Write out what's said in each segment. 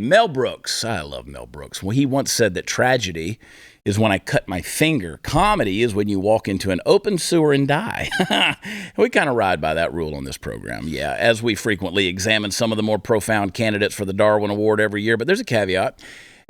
Mel Brooks, I love Mel Brooks. Well, he once said that tragedy is when I cut my finger. Comedy is when you walk into an open sewer and die. We kind of ride by that rule on this program, yeah, as we frequently examine some of the more profound candidates for the Darwin Award every year. But there's a caveat,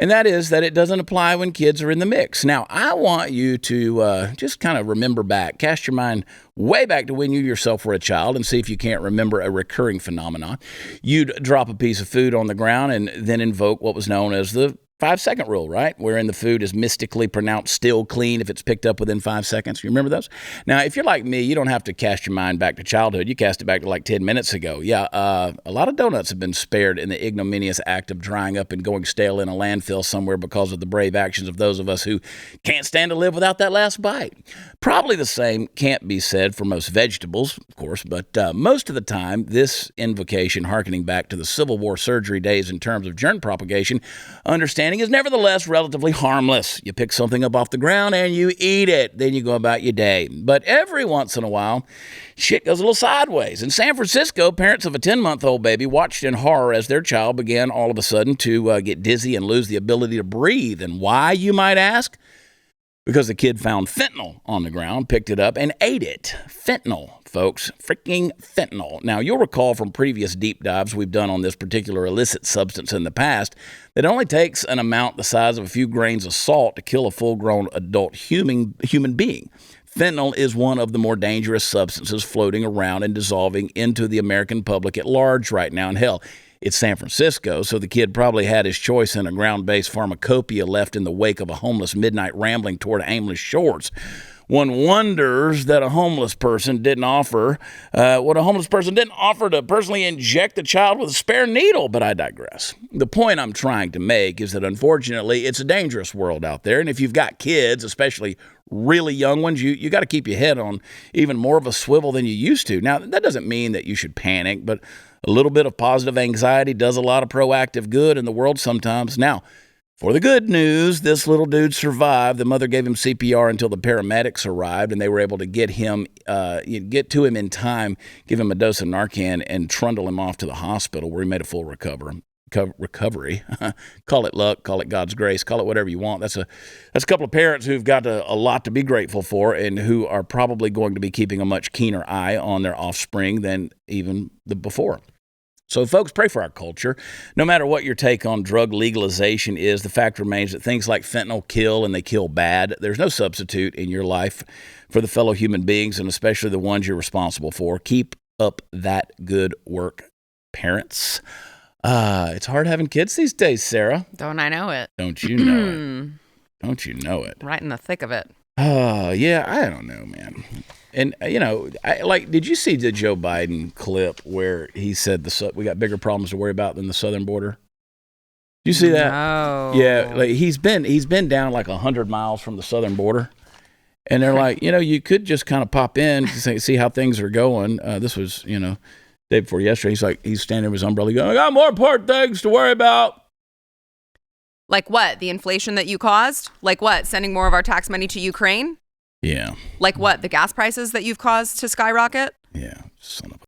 and that is that it doesn't apply when kids are in the mix. Now, I want you to just kind of remember back, cast your mind way back to when you yourself were a child and see if you can't remember a recurring phenomenon. You'd drop a piece of food on the ground and then invoke what was known as the 5-second rule, right? Wherein the food is mystically pronounced still clean if it's picked up within 5 seconds. You remember those? Now, if you're like me, you don't have to cast your mind back to childhood. You cast it back to like 10 minutes ago. Yeah, a lot of donuts have been spared in the ignominious act of drying up and going stale in a landfill somewhere because of the brave actions of those of us who can't stand to live without that last bite. Probably the same can't be said for most vegetables, of course, but most of the time, this invocation, hearkening back to the Civil War surgery days in terms of germ propagation, understanding is nevertheless relatively harmless. You pick something up off the ground and you eat it. Then you go about your day. But every once in a while, shit goes a little sideways. In San Francisco, parents of a 10-month-old baby watched in horror as their child began all of a sudden to get dizzy and lose the ability to breathe. And why, you might ask? Because the kid found fentanyl on the ground, picked it up, and ate it. Fentanyl, folks. Freaking fentanyl. Now, you'll recall from previous deep dives we've done on this particular illicit substance in the past that it only takes an amount the size of a few grains of salt to kill a full-grown adult human being. Fentanyl is one of the more dangerous substances floating around and dissolving into the American public at large right now. And hell, it's San Francisco, so the kid probably had his choice in a ground-based pharmacopoeia left in the wake of a homeless midnight rambling toward aimless shores. One wonders that a homeless person didn't offer to personally inject the child with a spare needle, but I digress. The point I'm trying to make is that unfortunately it's a dangerous world out there, and if you've got kids, especially really young ones, you got to keep your head on even more of a swivel than you used to. Now, that doesn't mean that you should panic, but a little bit of positive anxiety does a lot of proactive good in the world sometimes. Now, for the good news, this little dude survived. The mother gave him CPR until the paramedics arrived, and they were able to get to him in time, give him a dose of Narcan, and trundle him off to the hospital where he made a full recovery. Call it luck, call it God's grace, call it whatever you want. That's a couple of parents who've got a lot to be grateful for and who are probably going to be keeping a much keener eye on their offspring than even the before. So, folks, pray for our culture. No matter what your take on drug legalization is, the fact remains that things like fentanyl kill, and they kill bad. There's no substitute in your life for the fellow human beings, and especially the ones you're responsible for. Keep up that good work, parents. It's hard having kids these days, Sarah. Don't I know it? Don't you know it? Don't you know it? Right in the thick of it. Yeah, I don't know, man. And, did you see the Joe Biden clip where he said we got bigger problems to worry about than the southern border? Did you see that? No. Yeah, like he's been down like 100 miles from the southern border. And they're like, you could just kind of pop in to see how things are going. This was, day before yesterday. He's standing with his umbrella going, I got more important things to worry about. Like what? The inflation that you caused? Like what? Sending more of our tax money to Ukraine? Yeah. Like what? The gas prices that you've caused to skyrocket? Yeah, son of a